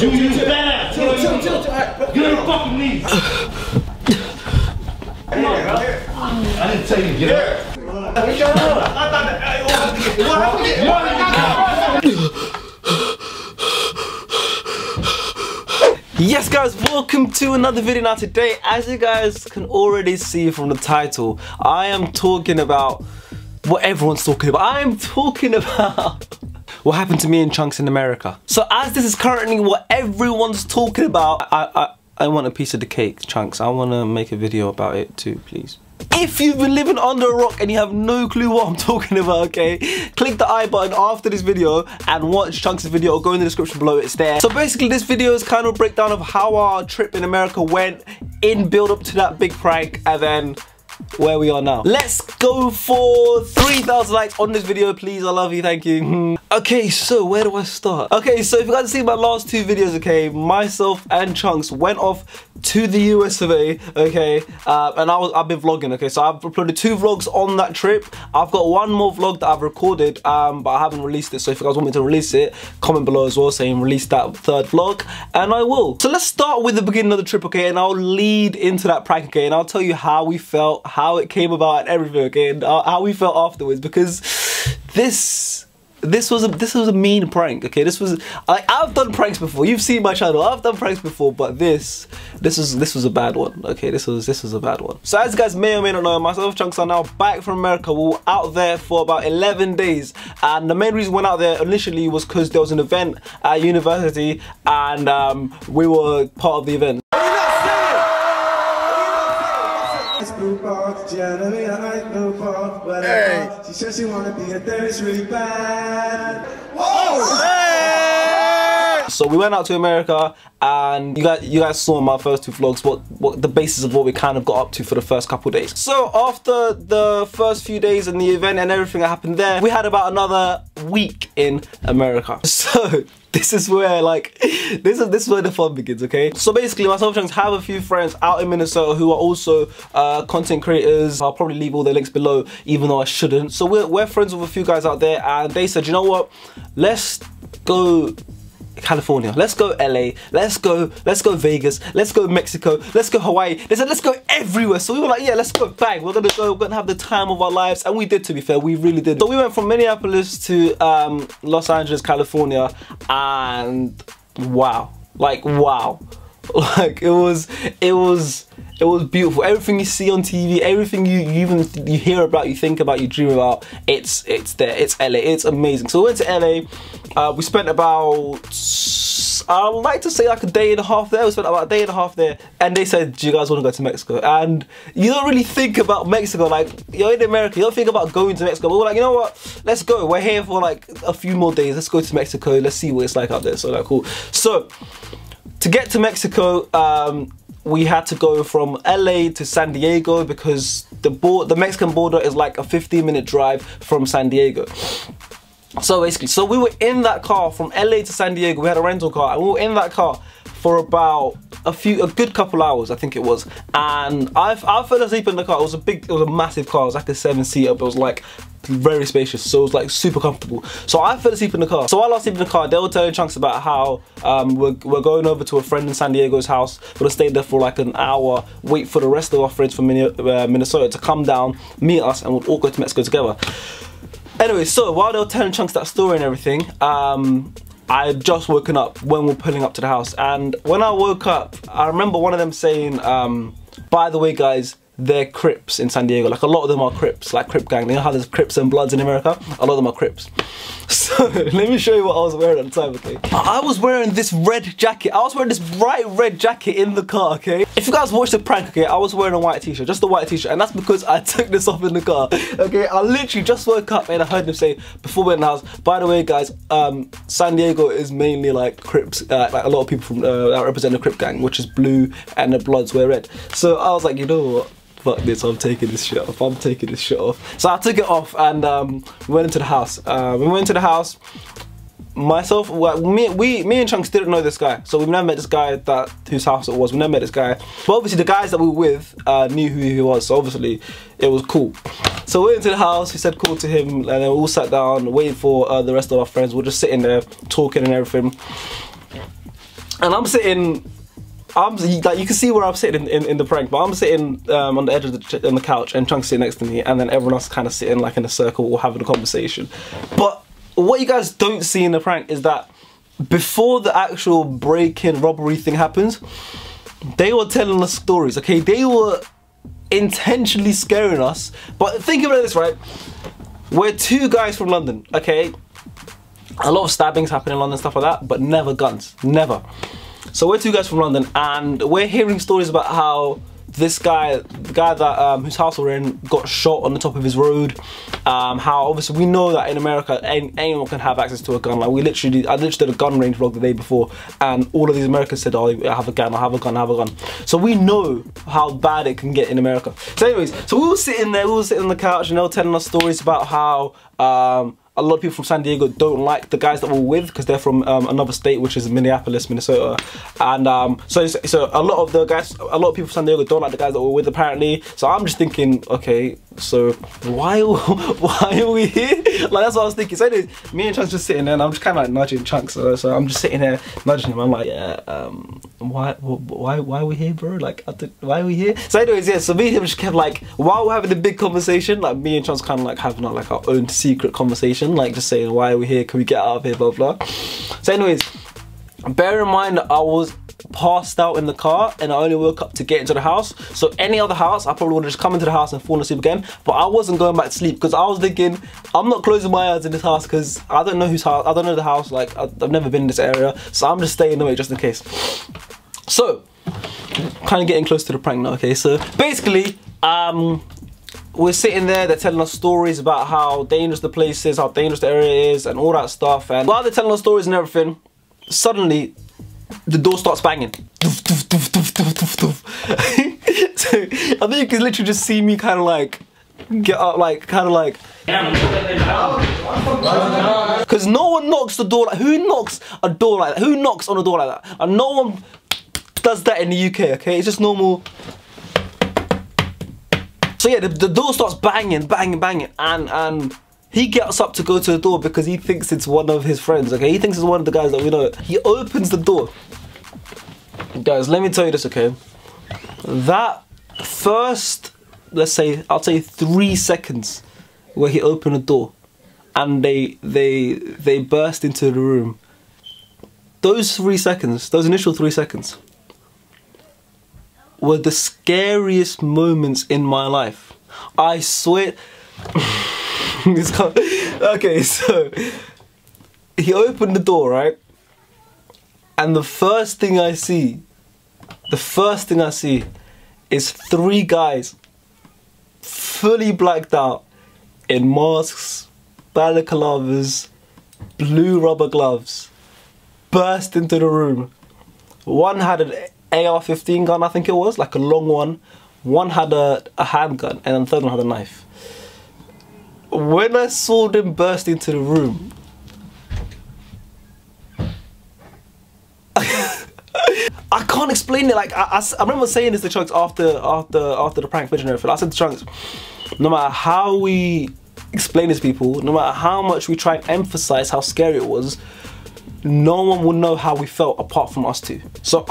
Junior, chill. Get on your fucking knees. Come on, bro. I didn't tell you to get up. Yes guys, welcome to another video. Now today, as you guys can already see from the title, I am talking about what everyone's talking about. I am talking about what happened to me and Chunkz in America. So as this is currently what everyone's talking about, I want a piece of the cake, Chunkz. I want to make a video about it too, please. If you've been living under a rock and you have no clue what I'm talking about, okay, click the I button after this video and watch Chunkz' video, or go in the description below, it's there. So basically this video is kind of a breakdown of how our trip in America went in build up to that big prank and then where we are now. Let's go for 3,000 likes on this video, please. I love you, thank you. Okay, so where do I start? Okay, so if you guys see my last two videos, okay, myself and Chunkz went off to the US of A, okay, and I've been vlogging, okay, so I've uploaded 2 vlogs on that trip. I've got one more vlog that I've recorded, but I haven't released it, so if you guys want me to release it, comment below as well saying release that 3rd vlog, and I will. So let's start with the beginning of the trip, okay, and I'll lead into that prank, okay, and I'll tell you how we felt, how it came about and everything, okay, and how we felt afterwards, because this was a mean prank, okay. This was, like, I've done pranks before. You've seen my channel. I've done pranks before, but this was a bad one, okay. This was a bad one. So as you guys may or may not know, myself and Chunkz are now back from America. We were out there for about 11 days, and the main reason we went out there initially was because there was an event at university, and we were part of the event. Hey. She said she wanna be a therapist really bad. Hey. So we went out to America, and you guys saw in my first 2 vlogs what the basis of what we kind of got up to for the first couple of days. So after the first few days and the event and everything that happened there, we had about another week in America. So this is where, like, this is where the fun begins, okay? So basically, myself and Chunkz have a few friends out in Minnesota who are also content creators. I'll probably leave all their links below, even though I shouldn't. So we're friends with a few guys out there, and they said, you know what? Let's go California, let's go LA, let's go Vegas, let's go Mexico, let's go Hawaii. They said let's go everywhere. So we were like, yeah, let's go, bang, we're gonna have the time of our lives. And we did, to be fair, we really did. So we went from Minneapolis to Los Angeles, California, and wow, like wow, like it was beautiful. Everything you see on TV, everything you hear about, you think about, you dream about, it's there. It's LA. It's amazing. So we went to LA. We spent about, I would like to say, like a day and a half there. We spent about a day and a half there, and they said, do you guys want to go to Mexico? And you don't really think about Mexico, like, you're in America, you don't think about going to Mexico. But we're like, you know what, let's go. We're here for like a few more days. Let's go to Mexico. Let's see what it's like out there. So like, cool. So to get to Mexico, we had to go from LA to San Diego, because the Mexican border is like a 15-minute drive from San Diego. So basically, so we were in that car from LA to San Diego. We had a rental car, and we were in that car for about a good couple hours, I think it was. And I fell asleep in the car. It was a massive car. It was like a 7-seater, but it was like very spacious, so it was like super comfortable. So I fell asleep in the car. So while I was asleep in the car, they were telling Chunkz about how we're going over to a friend in San Diego's house. We're gonna stay there for like an hour, wait for the rest of our friends from Minnesota to come down, meet us, and we'll all go to Mexico together. Anyway, so while they were telling Chunkz that story and everything, I had just woken up when we were pulling up to the house. And when I woke up, I remember one of them saying, by the way guys, they're Crips in San Diego. Like, a lot of them are Crips, like Crip gang. You know how there's Crips and Bloods in America? A lot of them are Crips. So let me show you what I was wearing at the time, okay? I was wearing this red jacket. I was wearing this bright red jacket in the car, okay? If you guys watched the prank, okay, I was wearing a white t-shirt, just a white t-shirt, and that's because I took this off in the car, okay? I literally just woke up and I heard them say, before we went in the house, by the way guys, San Diego is mainly like Crips, like a lot of people from that represent the Crip gang, which is blue, and the Bloods wear red. So I was like, you know what? Fuck this, I'm taking this shit off. I'm taking this shit off. So I took it off, and we went into the house. We went into the house. Myself, well, me and Chunkz didn't know this guy, so we've never met this guy whose house it was. We never met this guy, but obviously the guys that we were with knew who he was, so obviously it was cool. So we went into the house, we said cool to him, and then we all sat down, waiting for the rest of our friends. We were just sitting there talking and everything. And I'm sitting, like, you can see where I'm sitting in the prank, but I'm sitting on the edge of on the couch, and Chunkz sitting next to me, and then everyone else kind of sitting like in a circle or having a conversation. But what you guys don't see in the prank is that before the actual break-in robbery thing happens, they were telling us stories, okay? They were intentionally scaring us. But think about this, right? We're two guys from London, okay? A lot of stabbings happen in London, stuff like that, but never guns, never. So we're two guys from London, and we're hearing stories about how this guy, the guy that whose house we're in, got shot on the top of his road. How obviously we know that in America anyone can have access to a gun. Like I literally did a gun range vlog the day before, and all of these Americans said, "Oh, I have a gun, I have a gun, I have a gun." So we know how bad it can get in America. So anyways, so we were sitting there, we were sitting on the couch, and they were telling us stories about how a lot of people from San Diego don't like the guys that we're with because they're from another state, which is Minneapolis, Minnesota. And so a lot of people from San Diego don't like the guys that we're with, apparently. So I'm just thinking, okay, so why are we here? Like, that's what I was thinking. So anyways, me and Chunkz just sitting there, and I'm just kind of like nudging Chunkz. So I'm just sitting there nudging him. I'm like, yeah, why are we here, bro? Like, why are we here? So anyways, yeah, so me and him just kept like, while we're having the big conversation, like me and Chunkz kind of like having like our own secret conversation, like just saying, why are we here? Can we get out of here? Blah blah. So anyways, bear in mind that I was passed out in the car and I only woke up to get into the house. So any other house, I probably would have just come into the house and fallen asleep again. But I wasn't going back to sleep because I was thinking, I'm not closing my eyes in this house because I don't know whose house, I don't know the house, like I've never been in this area. So I'm just staying away just in case. So, kind of getting close to the prank now, okay? So basically, we're sitting there, they're telling us stories about how dangerous the place is, how dangerous the area is, and all that stuff. And while they're telling us stories and everything, suddenly the door starts banging. So I think you can literally just see me kind of like get up, like kind of like, because no one knocks the door like, who knocks a door like that? Who knocks on a door like that? And no one does that in the UK, okay? It's just normal. So yeah, the door starts banging, and he gets up to go to the door because he thinks it's one of his friends, okay? He thinks it's one of the guys that we know. He opens the door. Guys, let me tell you this, okay? That first, let's say, I'll say 3 seconds where he opened the door and they burst into the room. Those 3 seconds, those initial 3 seconds, were the scariest moments in my life. I swear. Okay, so he opened the door, right? And the first thing I see is 3 guys fully blacked out in masks, balaclavas, blue rubber gloves, burst into the room. One had an AR-15 gun, I think it was, like a long one. One had a handgun, and the third one had a knife. When I saw them burst into the room, I can't explain it. Like I remember saying this to Chunkz after the prank video and everything. I said to Chunkz, no matter how we explain this to people, no matter how much we try and emphasize how scary it was, no one will know how we felt apart from us two. So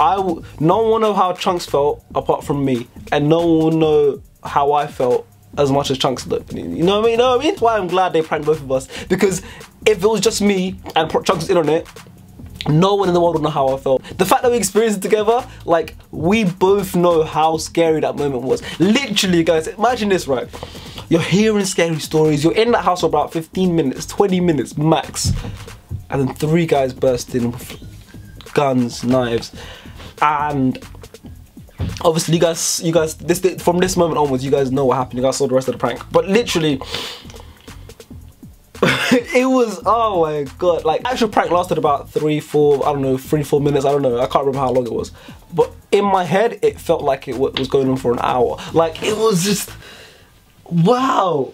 no one will know how Chunkz felt apart from me, and no one will know how I felt as much as Chunkz did. You know what I mean? You know what I mean? That's why I'm glad they pranked both of us, because if it was just me and Chunkz was in on it, no one in the world would know how I felt. The fact that we experienced it together, like, we both know how scary that moment was. Literally, guys, imagine this, right? You're hearing scary stories, you're in that house for about 15 minutes, 20 minutes max, and then 3 guys burst in with guns, knives, and obviously you guys, from this moment onwards, you guys know what happened. You guys saw the rest of the prank. But literally, it was, oh my god, like, actual prank lasted about 3-4 minutes, I don't know, I can't remember how long it was. But in my head, it felt like it was going on for an hour. Like, it was just, wow.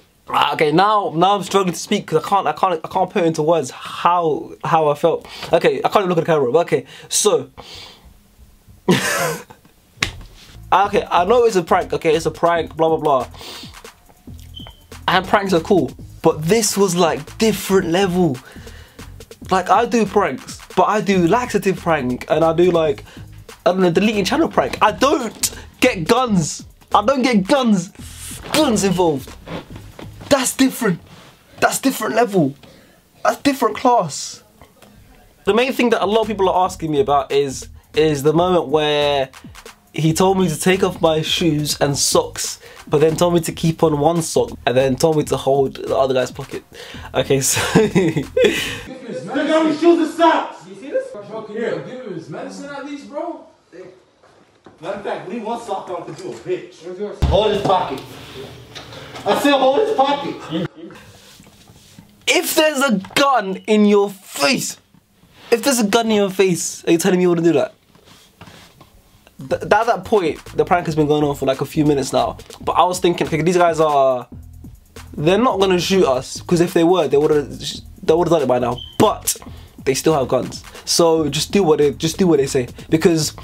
Okay, now I'm struggling to speak because I can't put into words how I felt. Okay, I can't even look at the camera, but okay, so okay, I know it's a prank, okay, it's a prank, blah blah blah. And pranks are cool, but this was like different level. Like, I do pranks, but I do laxative prank, and I do like, I don't know, deleting channel prank. I don't get guns. I don't get guns involved. That's different. That's different level. That's different class. The main thing that a lot of people are asking me about is the moment where he told me to take off my shoes and socks, but then told me to keep on one sock, and then told me to hold the other guy's pocket. Okay, so Look how many shoes and socks. You see this? Bro, can you give him his medicine at least, bro? Matter of fact, leave one sock on because you a bitch. Where's yours? Hold his pocket. I said hold his pocket. if there's a gun in your face, are you telling me you wouldn't do that? At that point, the prank has been going on for like a few minutes now. But I was thinking, okay, these guys they're not gonna shoot us, because if they were, they would have done it by now. But they still have guns, so just do what they say. Because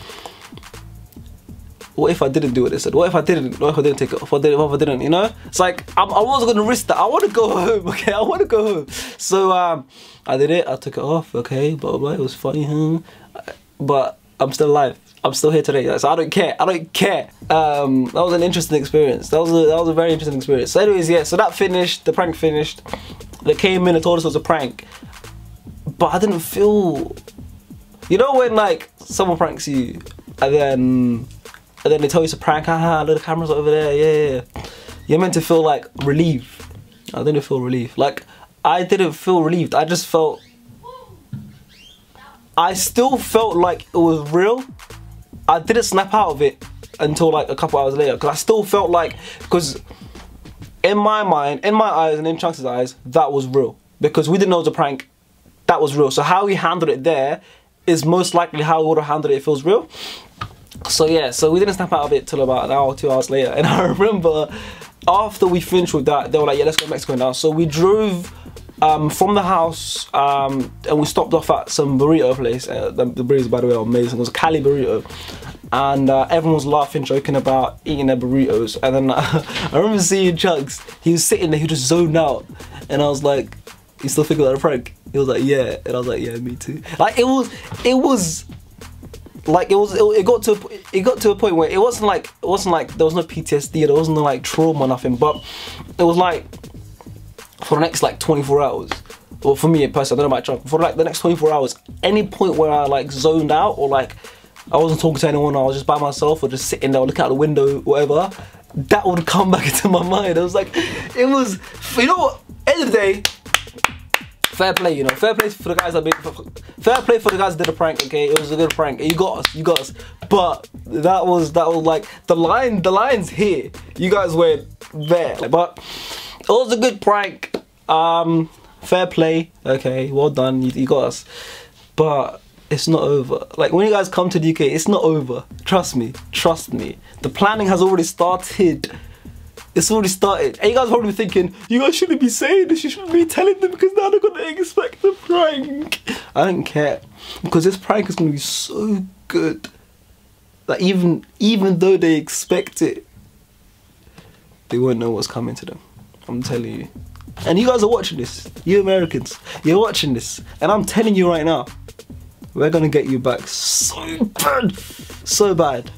what if I didn't do what they said? What if I didn't take it off? What if I didn't? You know, it's like I wasn't gonna risk that. I want to go home. Okay, I want to go home. So I did it. I took it off. Okay, blah blah. It was funny, but I'm still alive. I'm still here today, so I don't care. I don't care. That was an interesting experience. That was a very interesting experience. So anyways, yeah. So that finished. The prank finished. They came in and told us it was a prank, but I didn't feel. You know when like someone pranks you, and then they tell you it's a prank. Haha, look, the camera's over there. Yeah. You're meant to feel like relief. I didn't feel relief. Like I didn't feel relieved. I just felt. I still felt like it was real. I didn't snap out of it until like a couple hours later, because I still felt like, because in my mind, in my eyes and in Chunkz' eyes, that was real. Because we didn't know it was a prank, that was real. So how he handled it there is most likely how he would have handled it if it was real. So yeah, so we didn't snap out of it till about an hour or 2 hours later. And I remember after we finished with that, they were like, yeah, let's go to Mexico now. So we drove from the house and we stopped off at some burrito place. The burritos, by the way, are amazing. It was a Cali burrito, and everyone was laughing, joking about eating their burritos. And then I remember seeing Chunkz. He was sitting there, he just zoned out, and I was like, "You still think about a prank?" He was like, "Yeah," and I was like, "Yeah, me too." Like it got to a point where it wasn't like there was no PTSD, there wasn't no like trauma or nothing, but it was like, for the next like 24 hours, well for me personally, I don't know about Chunkz, for like the next 24 hours, any point where I like zoned out, or like I wasn't talking to anyone, I was just by myself, or just sitting there, or looking out the window, whatever, that would come back into my mind. I was like, it was, you know what, end of the day, fair play, you know, fair play for the guys that did the prank. Okay, it was a good prank. You got us. But that was like the lines here. You guys went there, but it was a good prank. Fair play. Okay, well done. You got us. But it's not over. Like when you guys come to the UK, it's not over. Trust me. Trust me. The planning has already started. It's already started. And you guys are probably thinking, you guys shouldn't be saying this, you shouldn't be telling them, because now they're gonna expect the prank. I don't care, because this prank is gonna be so good that even though they expect it, they won't know what's coming to them. I'm telling you. And you guys are watching this, you Americans, you're watching this, and I'm telling you right now, we're gonna get you back so bad, so bad.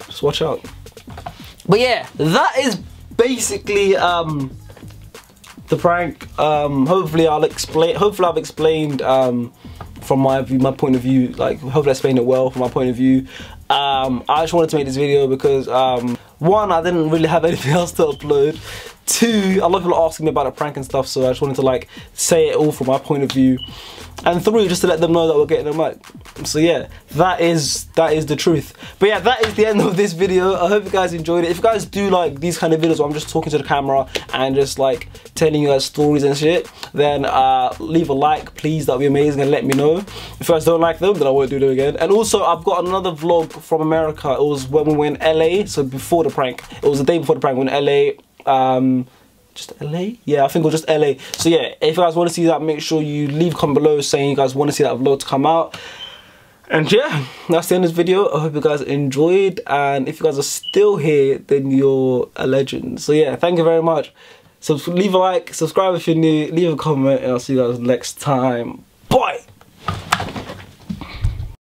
Just watch out. But yeah, that is basically the prank. Hopefully I've explained from my point of view, like hopefully I explained it well from my point of view. I just wanted to make this video because one, I didn't really have anything else to upload. Two, a lot of people are asking me about a prank and stuff, so I just wanted to like say it all from my point of view. And three, just to let them know that we're getting them back. So yeah, that is the truth. But yeah, that is the end of this video. I hope you guys enjoyed it. If you guys do like these kind of videos where I'm just talking to the camera and just like telling you guys stories and shit, then leave a like, please. That'd be amazing, and let me know. If you guys don't like them, then I won't do them again. And also, I've got another vlog from America. It was when we were in LA, so before the prank. It was the day before the prank. We were in LA. Just LA? Yeah, I think it was just LA. So yeah, if you guys want to see that, make sure you leave a comment below saying you guys want to see that vlog to come out. And yeah, that's the end of this video. I hope you guys enjoyed, and if you guys are still here, then you're a legend. So yeah, thank you very much. So leave a like, subscribe if you're new, leave a comment, and I'll see you guys next time. Bye.